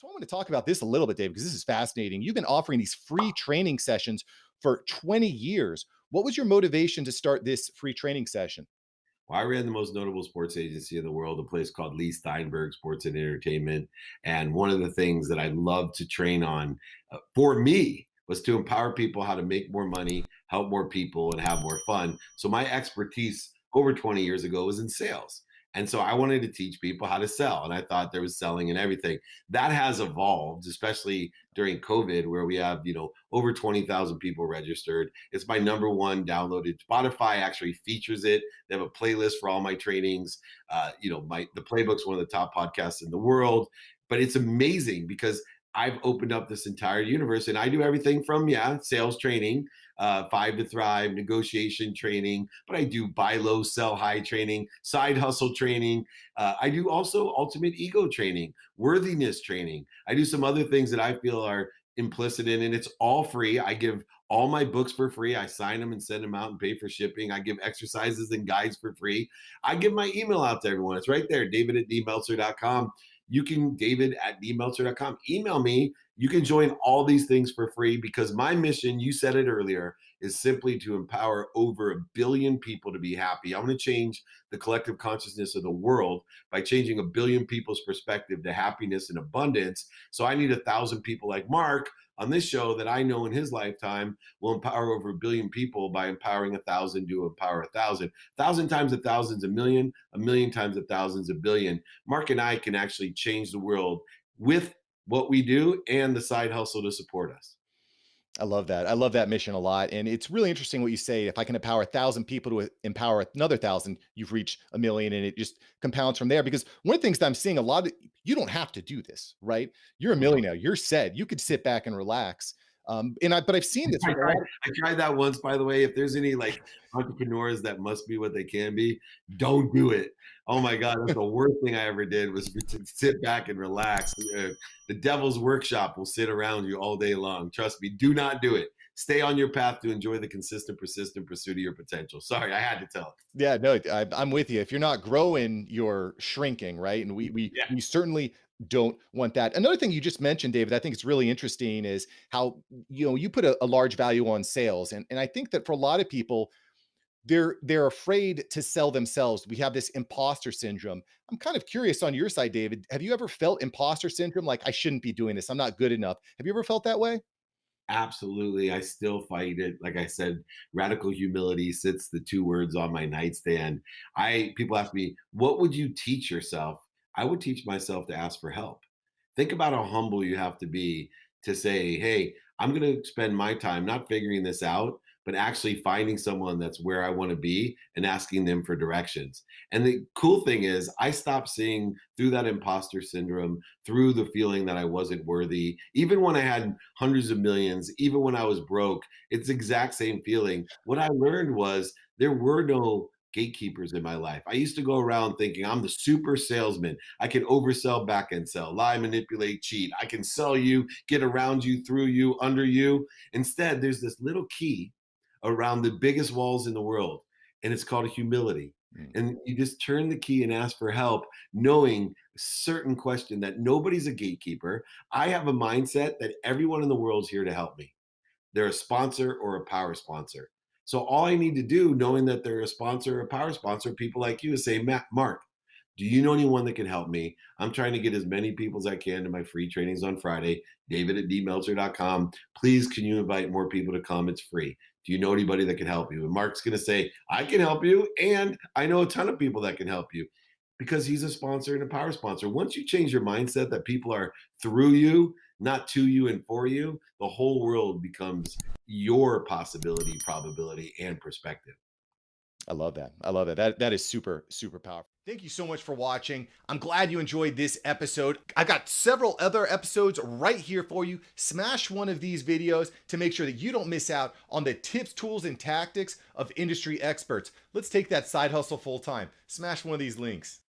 So I want to talk about this a little bit, Dave, because this is fascinating. You've been offering these free training sessions for 20 years. What was your motivation to start this free training session? Well, I ran the most notable sports agency in the world, a place called Lee Steinberg Sports and Entertainment. And one of the things that I love to train on for me was to empower people how to make more money, help more people, and have more fun. So my expertise over 20 years ago was in sales. And so I wanted to teach people how to sell. And I thought there was selling and everything. That has evolved, especially during COVID, where we have, over 20,000 people registered. It's my number one downloaded. Spotify actually features it. They have a playlist for all my trainings. The playbook's one of the top podcasts in the world. But it's amazing because I've opened up this entire universe and I do everything from, sales training, Five to Thrive, negotiation training, but I do buy low, sell high training, side hustle training. I do also ultimate ego training, worthiness training. I do some other things that I feel are implicit in, and it's all free. I give all my books for free. I sign them and send them out and pay for shipping. I give exercises and guides for free. I give my email out to everyone. It's right there, david@dmeltzer.com. You can, david@dmeltzer.com. Email me. You can join all these things for free because my mission, you said it earlier, is simply to empower over 1 billion people to be happy. I want to change the collective consciousness of the world by changing 1 billion people's perspective to happiness and abundance. So I need 1,000 people like Mark on this show that I know in his lifetime will empower over 1 billion people by empowering 1,000 to empower 1,000. 1,000 times 1,000 is 1,000,000. 1,000,000 times 1,000 is 1 billion. Mark and I can actually change the world with what we do and the side hustle to support us. I love that. I love that mission a lot. And it's really interesting what you say. If I can empower 1,000 people to empower another 1,000, you've reached 1 million, and it just compounds from there. Because one of the things that I'm seeing a lot of, you don't have to do this, right? You're a Mhm. millionaire. You're set. You could sit back and relax. But I've seen this I with a tried, lot of, I tried that once, by the way. If there's any like entrepreneurs that must be what they can be, don't do it. Oh my God, that's the worst thing I ever did was to sit back and relax. The devil's workshop will sit around you all day long. Trust me, do not do it. Stay on your path to enjoy the consistent, persistent pursuit of your potential. Sorry, I had to tell it. yeah, no, I'm with you. If you're not growing, you're shrinking, right? And Yeah. we certainly don't want that. Another thing you just mentioned, David, I think it's really interesting is how you put a large value on sales, and I think that for a lot of people, they're afraid to sell themselves. We have this imposter syndrome. I'm kind of curious on your side, David. Have you ever felt imposter syndrome? Like I shouldn't be doing this. I'm not good enough. Have you ever felt that way? Absolutely. I still fight it. Like I said, radical humility sits the two words on my nightstand. People ask me, what would you teach yourself? I would teach myself to ask for help. Think about how humble you have to be to say, hey, I'm going to spend my time not figuring this out, but actually finding someone that's where I want to be and asking them for directions. And the cool thing is, I stopped seeing through that imposter syndrome, through the feeling that I wasn't worthy, even when I had hundreds of millions, even when I was broke, it's the exact same feeling. What I learned was there were no gatekeepers in my life. I used to go around thinking I'm the super salesman. I can oversell, back end sell, lie, manipulate, cheat. I can sell you, get around you, through you, under you. Instead, there's this little key around the biggest walls in the world, and it's called humility. Mm, And you just turn the key and ask for help, knowing a certain question that nobody's a gatekeeper. I have a mindset that everyone in the world is here to help me. They're a sponsor or a power sponsor. So all I need to do, knowing that they're a sponsor or a power sponsor, people like you, is say, Matt, Mark, do you know anyone that can help me? I'm trying to get as many people as I can to my free trainings on Friday. David@dmeltzer.com. Please, can you invite more people to come? It's free. Do you know anybody that can help you? And Mark's going to say, I can help you. And I know a ton of people that can help you because he's a sponsor and a power sponsor. Once you change your mindset that people are through you, not to you and for you, the whole world becomes your possibility, probability, and perspective. I love that. I love that. That is super, super powerful. Thank you so much for watching. I'm glad you enjoyed this episode. I've got several other episodes right here for you. Smash one of these videos to make sure that you don't miss out on the tips, tools, and tactics of industry experts. Let's take that side hustle full time. Smash one of these links.